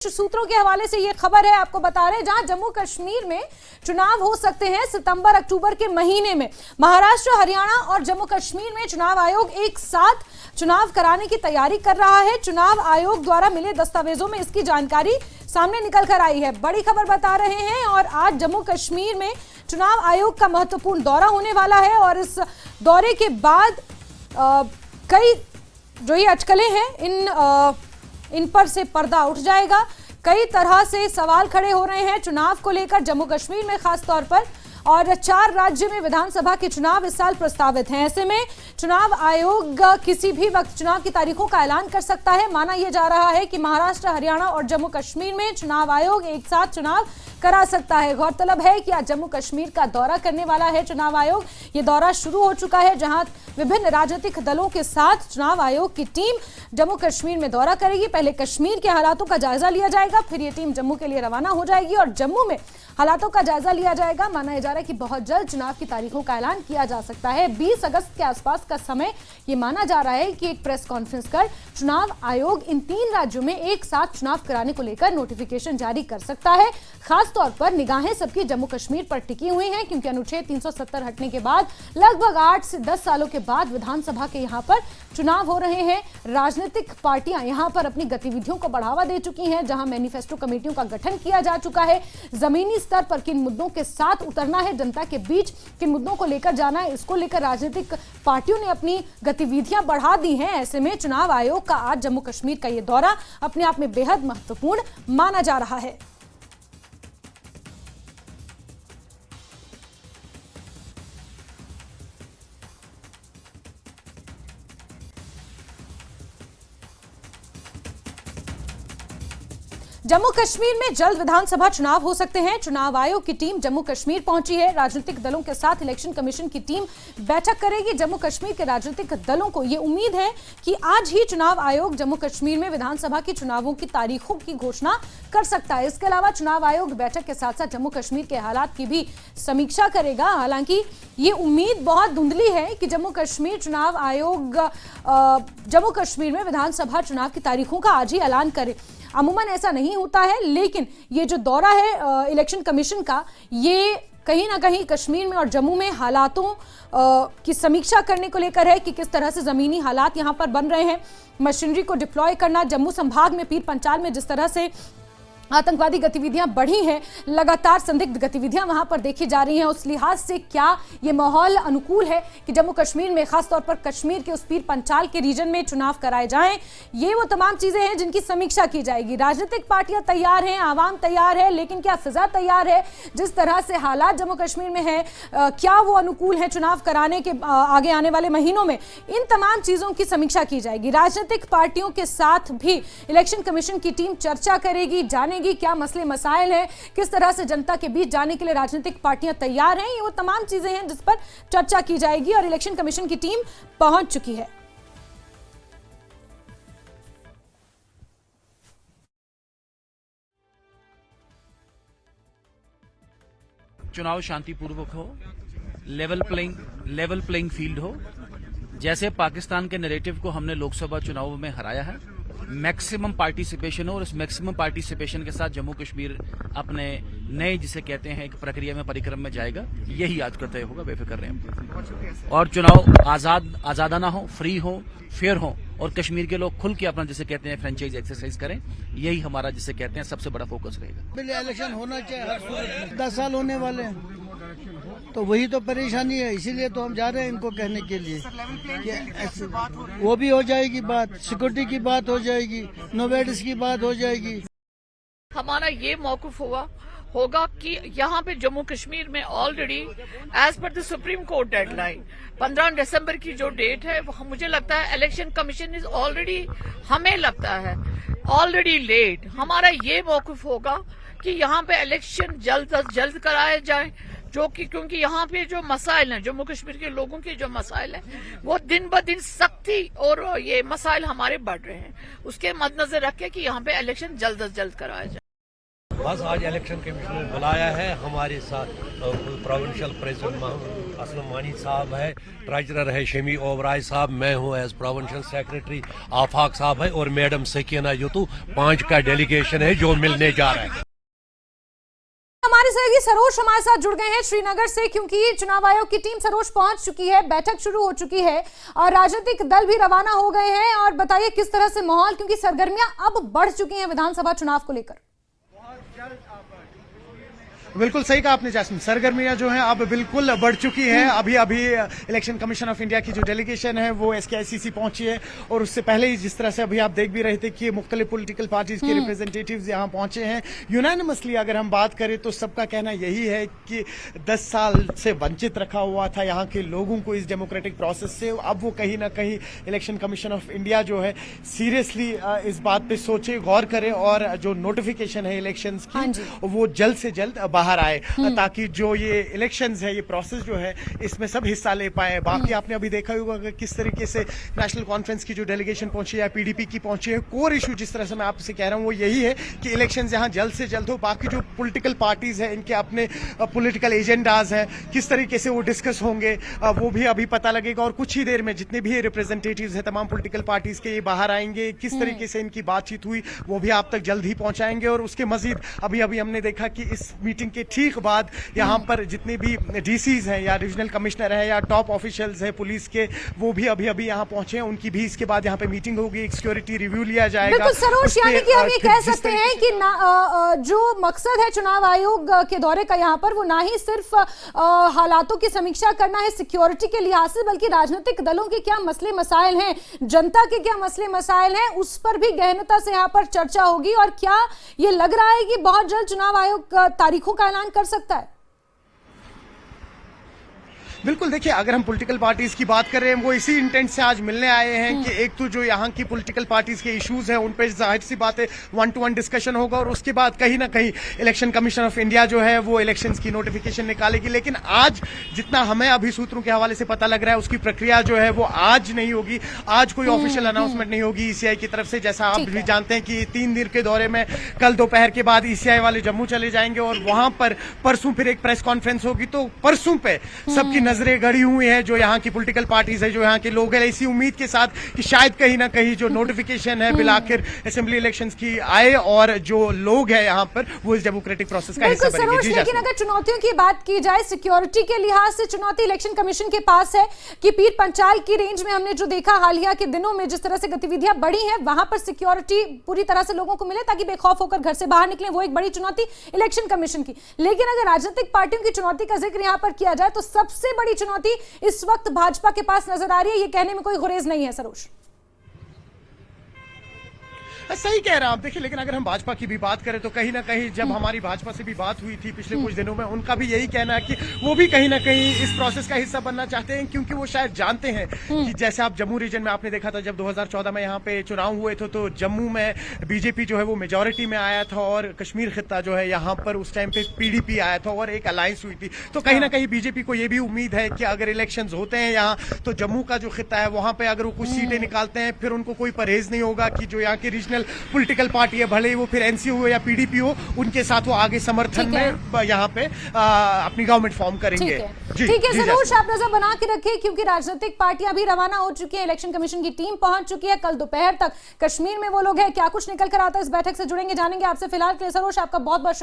सूत्रों के हवाले से यह खबर है, आपको बता रहे हैं, जहां जम्मू कश्मीर में चुनाव हो सकते हैं सितंबर अक्टूबर के महीने में। महाराष्ट्र, हरियाणा और जम्मू कश्मीर में चुनाव आयोग एक साथ चुनाव कराने की तैयारी कर रहा है। चुनाव आयोग द्वारा मिले दस्तावेजों में इसकी जानकारी सामने निकल कर आई है। बड़ी खबर बता रहे हैं और आज जम्मू कश्मीर में चुनाव आयोग का महत्वपूर्ण दौरा होने वाला है और इस दौरे के बाद कई जो ये अटकलें हैं इन पर से पर्दा उठ जाएगा। कई तरह से सवाल खड़े हो रहे हैं चुनाव को लेकर जम्मू कश्मीर में खास तौर पर, और 4 राज्य में विधानसभा के चुनाव इस साल प्रस्तावित हैं। ऐसे में चुनाव आयोग किसी भी वक्त चुनाव की तारीखों का ऐलान कर सकता है। माना यह जा रहा है कि महाराष्ट्र, हरियाणा और जम्मू कश्मीर में चुनाव आयोग एक साथ चुनाव करा सकता है। गौरतलब है कि आज जम्मू कश्मीर का दौरा करने वाला है चुनाव आयोग। ये दौरा शुरू हो चुका है, जहां विभिन्न राजनीतिक दलों के साथ चुनाव आयोग की टीम जम्मू कश्मीर में दौरा करेगी। पहले कश्मीर के हालातों का जायजा लिया जाएगा, फिर ये टीम जम्मू के लिए रवाना हो जाएगी और जम्मू में हालातों का जायजा लिया जाएगा। माना जा रहा है कि बहुत जल्द चुनाव की तारीखों का ऐलान किया जा सकता है। 20 अगस्त के आसपास का समय ये माना जा रहा है कि एक प्रेस कॉन्फ्रेंस कर चुनाव आयोग इन 3 राज्यों में एक साथ चुनाव कराने को लेकर नोटिफिकेशन जारी कर सकता है। खास तौर पर निगाहें सबकी जम्मू कश्मीर पर टिकी हुई हैं, क्योंकि अनुच्छेद 370 हटने के बाद लगभग 8 से 10 सालों के बाद विधानसभा के यहाँ पर चुनाव हो रहे हैं। राजनीतिक पार्टियां यहाँ पर अपनी गतिविधियों को बढ़ावा दे चुकी हैं, जहां मैनिफेस्टो कमेटियों का गठन किया जा चुका है। जमीनी स्तर पर किन मुद्दों के साथ उतरना है, जनता के बीच किन मुद्दों को लेकर जाना है, इसको लेकर राजनीतिक पार्टियों ने अपनी गतिविधियां बढ़ा दी हैं। ऐसे में चुनाव आयोग का आज जम्मू कश्मीर का यह दौरा अपने आप में बेहद महत्वपूर्ण माना जा रहा है। जम्मू कश्मीर में जल्द विधानसभा चुनाव हो सकते हैं। चुनाव आयोग की टीम जम्मू कश्मीर पहुंची है। राजनीतिक दलों के साथ इलेक्शन कमीशन की टीम बैठक करेगी। जम्मू कश्मीर के राजनीतिक दलों को यह उम्मीद है कि आज ही चुनाव आयोग जम्मू कश्मीर में विधानसभा के चुनावों की तारीखों की घोषणा कर सकता है। इसके अलावा चुनाव आयोग बैठक के साथ साथ जम्मू कश्मीर के हालात की भी समीक्षा करेगा। हालांकि ये उम्मीद बहुत धुंधली है कि जम्मू कश्मीर चुनाव आयोग जम्मू कश्मीर में विधानसभा चुनाव की तारीखों का आज ही ऐलान करे। अमूमन ऐसा नहीं होता है, लेकिन ये जो दौरा है इलेक्शन कमीशन का, ये कहीं ना कहीं कश्मीर में और जम्मू में हालातों की समीक्षा करने को लेकर है कि किस तरह से जमीनी हालात यहां पर बन रहे हैं। मशीनरी को डिप्लॉय करना, जम्मू संभाग में पीर पंचाल में जिस तरह से आतंकवादी गतिविधियां बढ़ी हैं, लगातार संदिग्ध गतिविधियां वहां पर देखी जा रही हैं, उस लिहाज से क्या ये माहौल अनुकूल है कि जम्मू कश्मीर में खासतौर पर कश्मीर के उस पीर पंचाल के रीजन में चुनाव कराए जाएं। ये वो तमाम चीजें हैं जिनकी समीक्षा की जाएगी। राजनीतिक पार्टियां तैयार हैं, आवाम तैयार है, लेकिन क्या फिजा तैयार है? जिस तरह से हालात जम्मू कश्मीर में है, क्या वो अनुकूल है चुनाव कराने के आगे आने वाले महीनों में? इन तमाम चीजों की समीक्षा की जाएगी। राजनीतिक पार्टियों के साथ भी इलेक्शन कमीशन की टीम चर्चा करेगी, जाने क्या मसले मसाइल है, किस तरह से जनता के बीच जाने के लिए राजनीतिक पार्टियां तैयार हैं। ये वो तमाम चीजें हैं जिस पर चर्चा की जाएगी और इलेक्शन कमीशन की टीम पहुंच चुकी है। चुनाव शांतिपूर्वक हो, लेवल प्लेइंग फील्ड हो। जैसे पाकिस्तान के नैरेटिव को हमने लोकसभा चुनाव में हराया है, मैक्सिमम पार्टिसिपेशन हो और इस मैक्सिमम पार्टिसिपेशन के साथ जम्मू कश्मीर अपने नए जिसे कहते हैं एक प्रक्रिया में परिक्रम में जाएगा। यही आज का तय होगा, बेफिक्र रहे हैं। और चुनाव आजादाना हो, फ्री हो, फेयर हो और कश्मीर के लोग खुल के अपना जिसे कहते हैं फ्रेंचाइज एक्सरसाइज करें। यही हमारा जिसे कहते हैं सबसे बड़ा फोकस रहेगा। इलेक्शन होना चाहिए हर सूरत में। 10 साल होने वाले हैं, तो वही तो परेशानी है। इसीलिए तो हम जा रहे हैं इनको कहने के लिए कि वो भी हो जाएगी बात, सिक्योरिटी की बात हो जाएगी, नोवेडिस की बात हो जाएगी। हमारा ये मौक़िफ़ होगा कि यहाँ पे जम्मू कश्मीर में already as per the supreme court deadline 15 दिसंबर की जो डेट है, वो मुझे लगता है इलेक्शन कमीशन इज ऑलरेडी, हमें लगता है ऑलरेडी लेट। हमारा ये मौक़िफ़ होगा कि यहाँ पे इलेक्शन जल्द अज जल्द कराया जाए, जो कि क्योंकि यहाँ पे जो मसाइल हैं, जम्मू कश्मीर के लोगों के जो मसाइल हैं, वो दिन ब दिन सख्ती और ये मसाइल हमारे बढ़ रहे हैं। उसके मद्देनजर रख के कि यहाँ पे इलेक्शन जल्द अज जल्द कराया जाए। बस आज इलेक्शन कमीशन ने बुलाया है, हमारे साथ प्रोविंशियल प्रेसिडेंट असलम मानी साहब है, ट्रेजरर है शमी ओबराय साहब, मैं हूँ एज प्रोविंशियल सेक्रेटरी आफाक साहब है और मैडम सकीना युतू, 5 का डेलीगेशन है जो मिलने जा रहा है। हमारे सहयोगी सरोज हमारे साथ जुड़ गए हैं श्रीनगर से, क्योंकि चुनाव आयोग की टीम सरोज पहुंच चुकी है, बैठक शुरू हो चुकी है और राजनीतिक दल भी रवाना हो गए हैं। और बताइए किस तरह से माहौल, क्योंकि सरगर्मियां अब बढ़ चुकी हैं विधानसभा चुनाव को लेकर। बिल्कुल सही कहा आपने जैस्मिन, सरगर्मियां जो हैं अब बिल्कुल बढ़ चुकी हैं। अभी इलेक्शन कमीशन ऑफ इंडिया की जो डेलीगेशन है वो SKICC पहुंची है और उससे पहले ही जिस तरह से अभी आप देख भी रहे थे कि मुख्तलिफ पॉलिटिकल पार्टीज के रिप्रेजेंटेटिव्स यहां पहुंचे हैं। यूनानिमसली अगर हम बात करें तो सबका कहना यही है कि 10 साल से वंचित रखा हुआ था यहाँ के लोगों को इस डेमोक्रेटिक प्रोसेस से। अब वो कहीं ना कहीं इलेक्शन कमीशन ऑफ इंडिया जो है सीरियसली इस बात पे सोचे, गौर करे और जो नोटिफिकेशन है इलेक्शंस की वो जल्द से जल्द बाहर आए, ताकि जो ये इलेक्शंस है, ये प्रोसेस जो है, इसमें सब हिस्सा ले पाए। बाकी आपने अभी देखा होगा कि किस तरीके से नेशनल कॉन्फ्रेंस की जो डेलीगेशन पहुंची है, PDP की पहुंची है। कोर इशू जिस तरह से मैं आपसे कह रहा हूं वो यही है कि इलेक्शंस यहां जल्द से जल्द हो। बाकी जो पॉलिटिकल पार्टीज है, इनके अपने पॉलिटिकल एजेंडाज हैं, किस तरीके से वो डिस्कस होंगे वो भी अभी पता लगेगा। और कुछ ही देर में जितने भी रिप्रेजेंटेटिव्स हैं तमाम पॉलिटिकल पार्टीज के, ये बाहर आएंगे। किस तरीके से इनकी बातचीत हुई वो भी आप तक जल्द ही पहुंचाएंगे। और उसके मजीद अभी हमने देखा कि इस मीटिंग के ठीक बाद यहां पर जितने भी DCs हैं या रीजनल कमिश्नर हैं या टॉप ऑफिशियल्स हैं पुलिस के, वो भी अभी यहां पहुंचे हैं। उनकी भी इसके बाद यहां पे मीटिंग होगी, एक सिक्योरिटी रिव्यू लिया जाएगा। बिल्कुल सरोज, यानी कि हम ये कह सकते हैं कि जो मकसद है चुनाव आयोग के दौरे का यहाँ पर, वो ना ही सिर्फ हालातों की समीक्षा करना है सिक्योरिटी के लिहाज से, बल्कि राजनीतिक दलों के क्या मसले मसाइल हैं, जनता के क्या मसले मसाइल हैं, उस पर भी गहनता से यहाँ पर चर्चा होगी। और क्या ये लग रहा है कि बहुत जल्द चुनाव आयोग तारीखों का ऐलान कर सकता है? बिल्कुल, देखिए अगर हम पॉलिटिकल पार्टीज की बात कर रहे हैं, वो इसी इंटेंट से आज मिलने आए हैं कि एक तो जो यहाँ की पॉलिटिकल पार्टीज के इश्यूज हैं उन पर जाहिर सी बात है 1-to-1 डिस्कशन होगा और उसके बाद कहीं ना कहीं इलेक्शन कमीशन ऑफ इंडिया जो है वो इलेक्शंस की नोटिफिकेशन निकालेगी। लेकिन आज जितना हमें अभी सूत्रों के हवाले से पता लग रहा है, उसकी प्रक्रिया जो है वो आज नहीं होगी। आज कोई ऑफिशियल अनाउंसमेंट नहीं होगी ECI की तरफ से। जैसा आप भी जानते हैं कि 3 दिन के दौरे में कल दोपहर के बाद ECI वाले जम्मू चले जाएंगे और वहां पर परसों फिर एक प्रेस कॉन्फ्रेंस होगी। तो परसों पे सबकी नजरें गड़ी हुई है, जो यहाँ की पॉलिटिकल पार्टीज है, जो यहाँ के लोग हैं, इसी उम्मीद के साथ कि शायद कहीं ना कहीं जो नोटिफिकेशन है बिलाखिर असेंबली इलेक्शंस की आए और जो लोग हैं यहाँ पर वो इस डेमोक्रेटिक प्रोसेस का हिस्सा बनेंगे। लेकिन अगर चुनौतियों की बात की जाए, सिक्योरिटी के लिहाज से चुनौती इलेक्शन कमीशन के पास है कि पीर पंचाल की रेंज में हमने जो देखा हालिया के दिनों में, जिस तरह से गतिविधियां बढ़ी हैं, वहां पर सिक्योरिटी पूरी तरह से लोगों को मिले ताकि बेखौफ होकर घर से बाहर निकले, वो एक बड़ी चुनौती इलेक्शन कमीशन की। लेकिन अगर राजनीतिक पार्टियों की चुनौती का जिक्र यहां पर किया जाए तो सबसे बड़ी चुनौती इस वक्त भाजपा के पास नजर आ रही है। ये कहने में कोई गुरेज नहीं है सरोज। सही कह रहे हैं आप। देखिए, लेकिन अगर हम भाजपा की भी बात करें तो कहीं ना कहीं जब हमारी भाजपा से भी बात हुई थी पिछले कुछ दिनों में, उनका भी यही कहना है कि वो भी कहीं ना कहीं इस प्रोसेस का हिस्सा बनना चाहते हैं, क्योंकि वो शायद जानते हैं कि जैसे आप जम्मू रीजन में आपने देखा था जब 2014 में यहाँ पे चुनाव हुए थे तो जम्मू में BJP जो है वो मेजोरिटी में आया था और कश्मीर खित्ता जो है यहाँ पर उस टाइम पे PDP आया था और एक अलायंस हुई थी। तो कहीं ना कहीं BJP को ये भी उम्मीद है कि अगर इलेक्शन होते हैं यहाँ तो जम्मू का जो खित्ता है वहां पर अगर वो कुछ सीटें निकालते हैं, फिर उनको कोई परहेज नहीं होगा कि जो यहाँ के रीजनल पॉलिटिकल पार्टी है, भले ही वो फिर NC हो या PDP हो, उनके साथ वो आगे समर्थन में यहाँ पे अपनी गवर्नमेंट फॉर्म करेंगे। ठीक है सरोज, आप नजर बना के रखिए, क्योंकि राजनीतिक पार्टियां भी रवाना हो चुकी हैं, इलेक्शन कमीशन की टीम पहुंच चुकी है। कल दोपहर तक कश्मीर में वो लोग हैं, क्या कुछ निकल कर आता है इस बैठक से जुड़ेंगे, जानेंगे आपसे। फिलहाल के लिए सरोज आपका बहुत बहुत